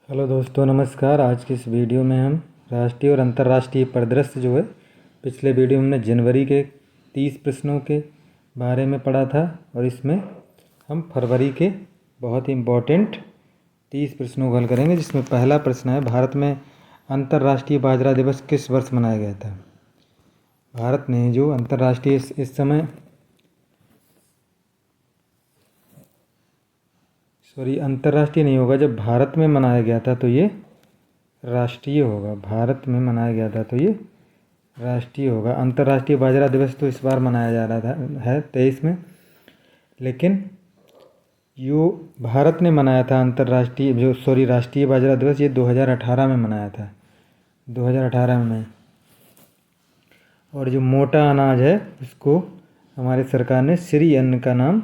Hello दोस्तों, नमस्कार। आज की इस वीडियो में हम राष्ट्रीय और अंतर्राष्ट्रीय परिदृश्य जो है, पिछले वीडियो में हमने जनवरी के 30 प्रश्नों के बारे में पढ़ा था और इसमें हम फरवरी के बहुत ही इम्पोर्टेंट 30 प्रश्नों को हल करेंगे। जिसमें पहला प्रश्न है, भारत में अंतर्राष्ट्रीय बाजरा दिवस किस वर्ष मनाया गया था। भारत ने जो अंतर्राष्ट्रीय इस समय अंतर्राष्ट्रीय नहीं होगा, जब भारत में मनाया गया था तो ये राष्ट्रीय होगा। भारत में मनाया गया था तो ये राष्ट्रीय होगा। अंतर्राष्ट्रीय बाजरा दिवस तो इस बार मनाया जा रहा था है 23 में, लेकिन यो भारत ने मनाया था राष्ट्रीय बाजरा दिवस ये 2018 में मनाया था, 2018 में। और जो मोटा अनाज है उसको हमारी सरकार ने श्री अन्न का नाम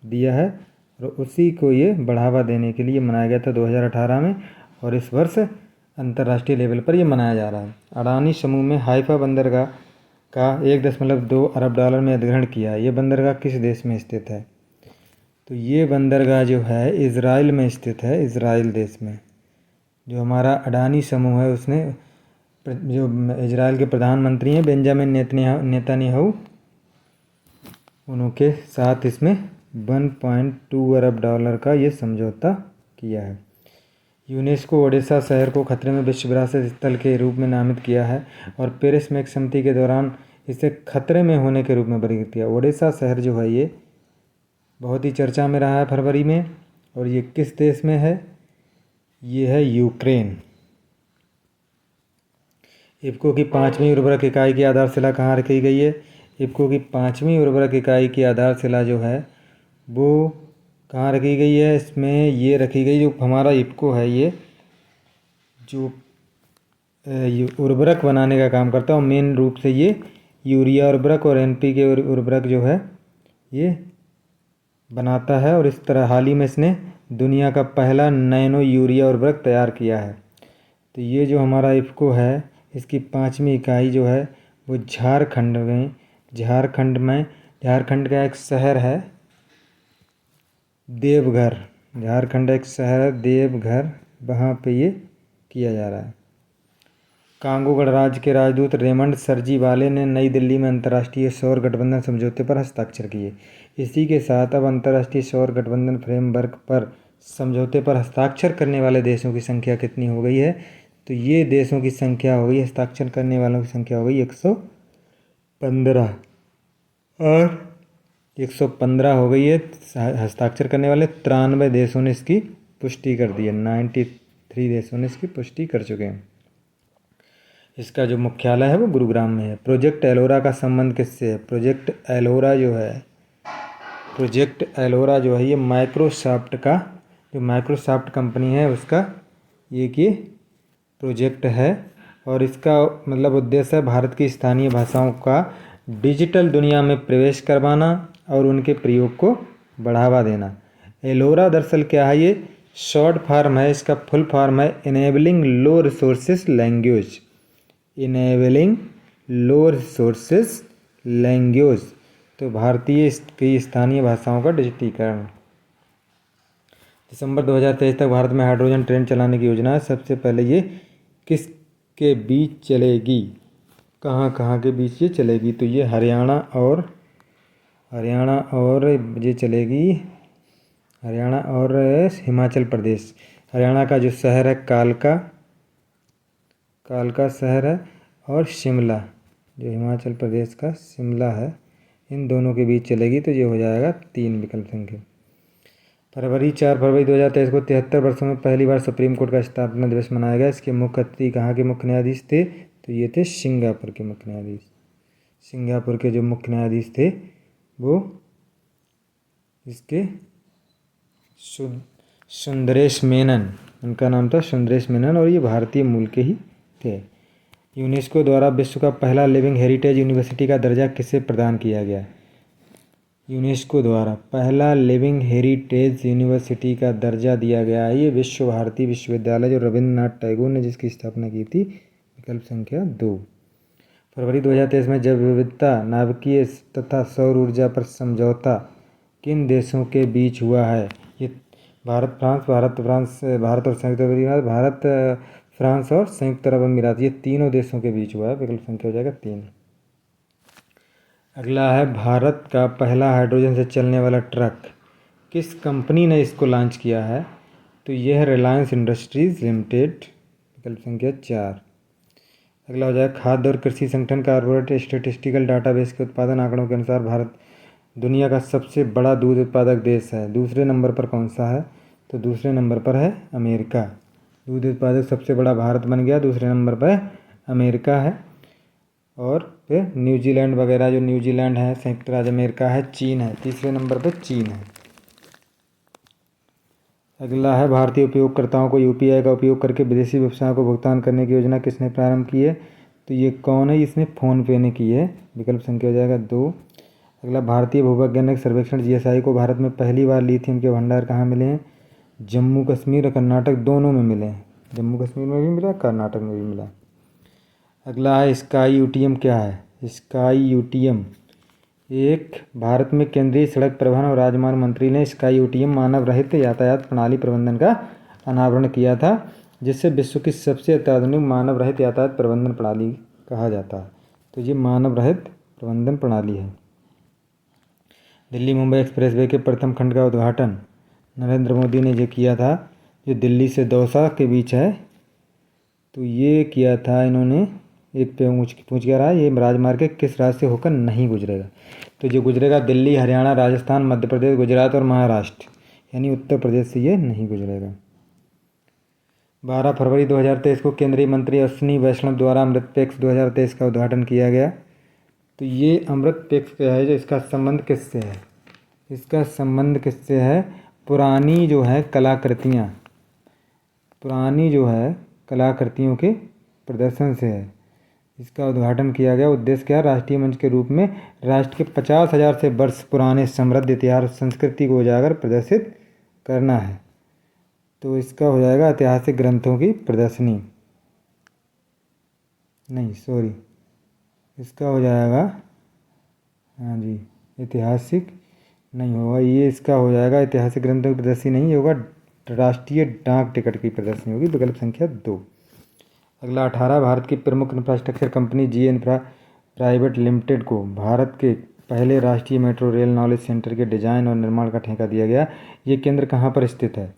दिया है और उसी को ये बढ़ावा देने के लिए मनाया गया था 2018 में, और इस वर्ष अंतर्राष्ट्रीय लेवल पर ये मनाया जा रहा है। अडानी समूह में हाइफा बंदरगाह का 1.2 अरब डॉलर में अधिग्रहण किया है। ये बंदरगाह किस देश में स्थित है? तो ये बंदरगाह जो है इज़राइल में स्थित है, इज़राइल देश में। जो हमारा अडानी समूह है उसने जो इज़राइल के प्रधानमंत्री हैं बेंजामिन नेतन्याहू, उनके साथ इसमें 1.2 अरब डॉलर का ये समझौता किया है। यूनेस्को ओडिशा शहर को खतरे में विश्व विरासत स्थल के रूप में नामित किया है और पेरिस में एक समिति के दौरान इसे खतरे में होने के रूप में वर्गीकृत किया। ओडिशा शहर जो है ये बहुत ही चर्चा में रहा है फरवरी में, और ये किस देश में है? ये है यूक्रेन। इफ्को की 5वीं उर्वरक इकाई की आधारशिला कहाँ रखी गई है? इफ्को की 5वीं उर्वरक इकाई की आधारशिला जो है वो कहाँ रखी गई है? इसमें ये रखी गई, जो हमारा इफ्को है ये जो उर्वरक बनाने का काम करता है, और मेन रूप से ये यूरिया उर्वरक और एनपीके उर्वरक जो है ये बनाता है। और इस तरह हाल ही में इसने दुनिया का पहला नैनो यूरिया उर्वरक तैयार किया है। तो ये जो हमारा इफ्को है इसकी 5वीं इकाई जो है वो झारखंड का एक शहर है देवघर। झारखंड एक शहर है देवघर, वहाँ पे ये किया जा रहा है। कांगो गणराज्य के राजदूत रेमंड सरजीवाले ने नई दिल्ली में अंतर्राष्ट्रीय सौर गठबंधन समझौते पर हस्ताक्षर किए। इसी के साथ अब अंतर्राष्ट्रीय सौर गठबंधन फ्रेमवर्क पर समझौते पर हस्ताक्षर करने वाले देशों की संख्या कितनी हो गई है? तो ये देशों की संख्या हो गई, हस्ताक्षर करने वालों की संख्या हो गई 115, और 115 हो गई है। हस्ताक्षर करने वाले 93 देशों ने इसकी पुष्टि कर दी है। 93 देशों ने इसकी पुष्टि कर चुके हैं। इसका जो मुख्यालय है वो गुरुग्राम में है। प्रोजेक्ट एलोरा का संबंध किससे है? प्रोजेक्ट एलोरा जो है ये माइक्रोसॉफ्ट कंपनी है उसका ये प्रोजेक्ट है, और इसका मतलब उद्देश्य है भारत की स्थानीय भाषाओं का डिजिटल दुनिया में प्रवेश करवाना और उनके प्रयोग को बढ़ावा देना। एलोरा दरअसल क्या है? ये शॉर्ट फॉर्म है, इसका फुल फॉर्म है इनेबलिंग लो रिसोर्सेस लैंग्वेज। तो भारतीय की स्थानीय भाषाओं का डिजिटीकरण। दिसंबर 2023 तक भारत में हाइड्रोजन ट्रेन चलाने की योजना है। सबसे पहले ये किसके बीच चलेगी? कहाँ के बीच ये चलेगी? तो ये हरियाणा और ये चलेगी हरियाणा और हिमाचल प्रदेश। हरियाणा का जो शहर है कालका शहर है, और शिमला जो हिमाचल प्रदेश का शिमला है, इन दोनों के बीच चलेगी। तो ये हो जाएगा 3 विकल्प संख्या। 4 फरवरी 2023 को 73 वर्षों में पहली बार सुप्रीम कोर्ट का स्थापना दिवस मनाया गया। इसके मुख्य अतिथि कहाँ के मुख्य न्यायाधीश थे? तो ये थे सिंगापुर के मुख्य न्यायाधीश। सिंगापुर के जो मुख्य न्यायाधीश थे वो इसके सुंदरेश मेनन, उनका नाम था सुंदरेश मेनन, और ये भारतीय मूल के ही थे। यूनेस्को द्वारा विश्व का पहला लिविंग हेरिटेज यूनिवर्सिटी का दर्जा किसे प्रदान किया गया? यूनेस्को द्वारा पहला लिविंग हेरिटेज यूनिवर्सिटी का दर्जा दिया गया है ये विश्व भारती विश्वविद्यालय, जो रविन्द्रनाथ टैगोर ने जिसकी स्थापना की थी। विकल्प संख्या 2। फरवरी 2023 में जैव विविधता, नाभिकीय तथा सौर ऊर्जा पर समझौता किन देशों के बीच हुआ है? ये भारत और संयुक्त अरब अमीरात, भारत, फ्रांस और संयुक्त अरब अमीरात, ये तीनों देशों के बीच हुआ है। विकल्प संख्या हो जाएगा 3। अगला है भारत का पहला हाइड्रोजन से चलने वाला ट्रक, किस कंपनी ने इसको लॉन्च किया है? तो यह है रिलायंस इंडस्ट्रीज़ लिमिटेड। विकल्प संख्या 4। अगला हो जाएगा खाद्य और कृषि संगठन कॉर्पोरेट स्टैटिस्टिकल डाटाबेस के उत्पादन आंकड़ों के अनुसार भारत दुनिया का सबसे बड़ा दूध उत्पादक देश है। दूसरे नंबर पर कौन सा है? तो दूसरे नंबर पर है अमेरिका। दूध उत्पादक सबसे बड़ा भारत बन गया, दूसरे नंबर पर अमेरिका है। और फिर न्यूजीलैंड वगैरह, जो न्यूजीलैंड है, संयुक्त राज्य अमेरिका है, चीन है, तीसरे नंबर पर चीन है। अगला है भारतीय उपयोगकर्ताओं को यूपीआई का उपयोग करके विदेशी व्यवसायों को भुगतान करने की योजना किसने प्रारंभ की है? तो ये कौन है? इसने फ़ोनपे ने की है। विकल्प संख्या हो जाएगा 2। अगला भारतीय भूवैज्ञानिक सर्वेक्षण जीएसआई को भारत में पहली बार लिथियम के भंडार कहाँ मिले हैं? जम्मू कश्मीर और कर्नाटक दोनों में मिले हैं। जम्मू कश्मीर में भी मिला, कर्नाटक में भी मिला। अगला है स्काई यूटीएम क्या है? स्काई यूटीएम एक भारत में केंद्रीय सड़क परिवहन और राजमार्ग मंत्री ने स्काई यूटीएम मानव रहित यातायात प्रणाली प्रबंधन का अनावरण किया था, जिससे विश्व की सबसे अत्याधुनिक मानव रहित यातायात प्रबंधन प्रणाली कहा जाता है। तो ये मानव रहित प्रबंधन प्रणाली है। दिल्ली मुंबई एक्सप्रेसवे के प्रथम खंड का उद्घाटन नरेंद्र मोदी ने जो किया था, जो दिल्ली से दौसा के बीच है, तो ये किया था इन्होंने। एक पे पूछ क्या रहा है, ये राजमार्ग के किस राज्य से होकर नहीं गुजरेगा? तो जो गुजरेगा दिल्ली, हरियाणा, राजस्थान, मध्य प्रदेश, गुजरात और महाराष्ट्र, यानी उत्तर प्रदेश से ये नहीं गुजरेगा। 12 फरवरी 2023 को केंद्रीय मंत्री अश्विनी वैष्णव द्वारा अमृत पैक्स 2023 का उद्घाटन किया गया। तो ये अमृत पैक्स क्या है, जो इसका संबंध किससे है? इसका संबंध किससे है? पुरानी जो है कलाकृतियाँ, पुरानी जो है कलाकृतियों के प्रदर्शन से है। इसका उद्घाटन किया गया। उद्देश्य क्या है? राष्ट्रीय मंच के रूप में राष्ट्र के 50,000 से वर्ष पुराने समृद्ध इतिहास और संस्कृति को उजागर प्रदर्शित करना है। तो इसका हो जाएगा ऐतिहासिक ग्रंथों की प्रदर्शनी, नहीं सॉरी, इसका हो जाएगा, हाँ जी, ऐतिहासिक नहीं होगा ये, इसका हो जाएगा ऐतिहासिक ग्रंथों की प्रदर्शनी नहीं होगा, राष्ट्रीय डाक टिकट की प्रदर्शनी होगी। विकल्प संख्या 2। अगला 18 भारत की प्रमुख इंफ्रास्ट्रक्चर कंपनी जी इंफ्रा प्राइवेट लिमिटेड को भारत के पहले राष्ट्रीय मेट्रो रेल नॉलेज सेंटर के डिजाइन और निर्माण का ठेका दिया गया। ये केंद्र कहाँ पर स्थित है?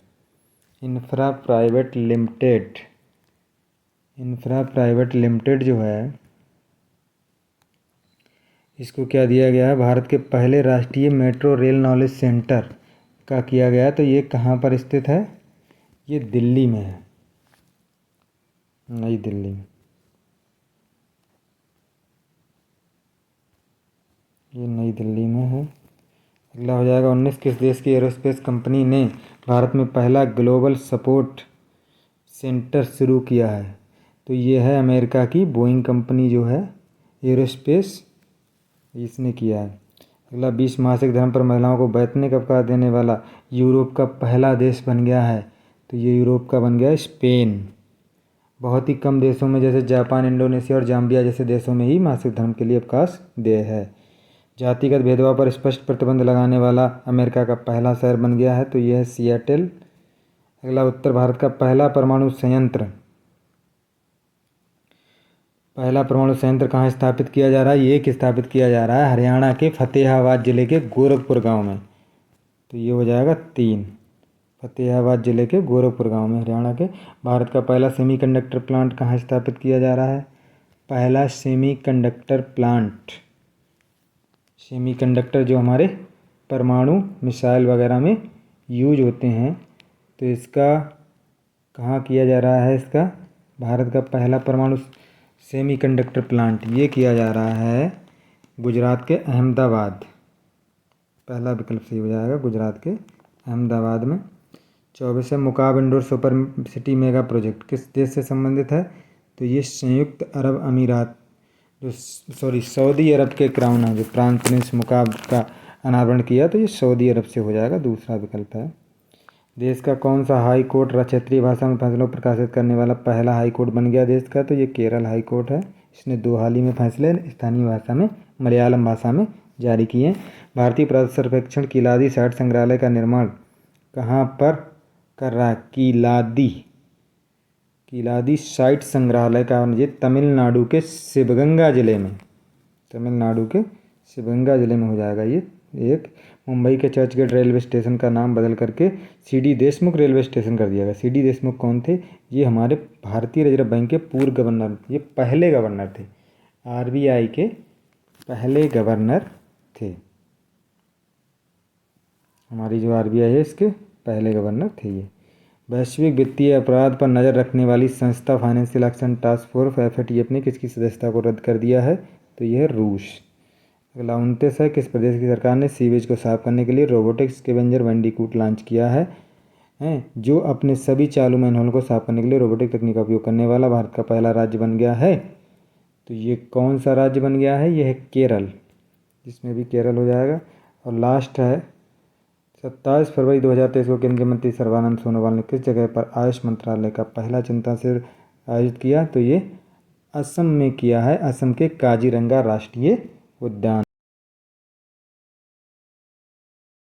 इंफ्रा प्राइवेट लिमिटेड जो है, इसको क्या दिया गया है? भारत के पहले राष्ट्रीय मेट्रो रेल नॉलेज सेंटर का किया गया। तो ये कहाँ पर स्थित है? ये दिल्ली में है, नई दिल्ली में। ये नई दिल्ली में है। अगला हो जाएगा 19 किस देश की एरोस्पेस कंपनी ने भारत में पहला ग्लोबल सपोर्ट सेंटर शुरू किया है? तो ये है अमेरिका की बोइंग कंपनी जो है एरोस्पेस, इसने किया है। अगला 20 मासिक धर्म पर महिलाओं को वैतनिक अवकाश देने वाला यूरोप का पहला देश बन गया है। तो ये यूरोप का बन गया स्पेन। बहुत ही कम देशों में जैसे जापान, इंडोनेशिया और जाम्बिया जैसे देशों में ही मासिक धर्म के लिए अवकाश देय है। जातिगत भेदभाव पर स्पष्ट प्रतिबंध लगाने वाला अमेरिका का पहला शहर बन गया है। तो यह है सिएटल। अगला उत्तर भारत का पहला परमाणु संयंत्र कहाँ स्थापित किया जा रहा है? ये स्थापित किया जा रहा है हरियाणा के फतेहाबाद जिले के गोरखपुर गांव में। तो ये हो जाएगा 3, फतेहाबाद जिले के गोरखपुर गांव में, हरियाणा के। भारत का पहला सेमीकंडक्टर प्लांट कहाँ स्थापित किया जा रहा है? पहला सेमीकंडक्टर प्लांट, सेमीकंडक्टर जो हमारे परमाणु मिसाइल वगैरह में यूज होते हैं, तो इसका कहाँ किया जा रहा है? इसका भारत का पहला परमाणु सेमीकंडक्टर प्लांट ये किया जा रहा है गुजरात के अहमदाबाद। पहला विकल्प सही हो जाएगा, गुजरात के अहमदाबाद में। 24 है मुकाब Indore super city mega project किस देश से संबंधित है? तो ये संयुक्त अरब अमीरात, सऊदी अरब के क्राउन है, जो प्रांत प्रिंस मुकाब का अनावरण किया, तो ये सऊदी अरब से हो जाएगा, दूसरा विकल्प है। देश का कौन सा हाई कोर्ट क्षेत्रीय भाषा में फैसलों को प्रकाशित करने वाला पहला हाई कोर्ट बन गया देश का? तो ये केरल हाई कोर्ट है। इसने 2 हाल ही में फैसले स्थानीय भाषा में, मलयालम भाषा में जारी किए। भारतीय पुरातत्व सर्वेक्षण किलादी साइट संग्रहालय का निर्माण कहाँ पर कर रहा है कीलादी साइट संग्रहालय का ये तमिलनाडु के शिवगंगा जिले में हो जाएगा ये। एक मुंबई के चर्चगेट रेलवे स्टेशन का नाम बदल करके सीडी देशमुख रेलवे स्टेशन कर दिया गया। सीडी देशमुख कौन थे? ये हमारे भारतीय रिजर्व बैंक के पूर्व गवर्नर, ये पहले गवर्नर थे, आरबीआई के पहले गवर्नर थे। हमारी जो आरबीआई है इसके पहले गवर्नर थे ये। वैश्विक वित्तीय अपराध पर नज़र रखने वाली संस्था financial action task force FATF ने किसकी सदस्यता को रद्द कर दिया है? तो यह है रूस। अगला 29 है, किस प्रदेश की सरकार ने सीवेज को साफ करने के लिए रोबोटिक स्कैवेंजर बैंडिकूट लॉन्च किया है? जो अपने सभी चालू मैनहोल को साफ करने के लिए रोबोटिक तकनीक का उपयोग करने वाला भारत का पहला राज्य बन गया है। तो ये कौन सा राज्य बन गया है? यह है केरल, जिसमें भी केरल हो जाएगा। और लास्ट है 27 फरवरी 2023 को केंद्रीय मंत्री सर्बानंद सोनोवाल ने किस जगह पर आयुष मंत्रालय का पहला चिंतन शिविर आयोजित किया? तो ये असम में किया है, असम के काजीरंगा राष्ट्रीय उद्यान।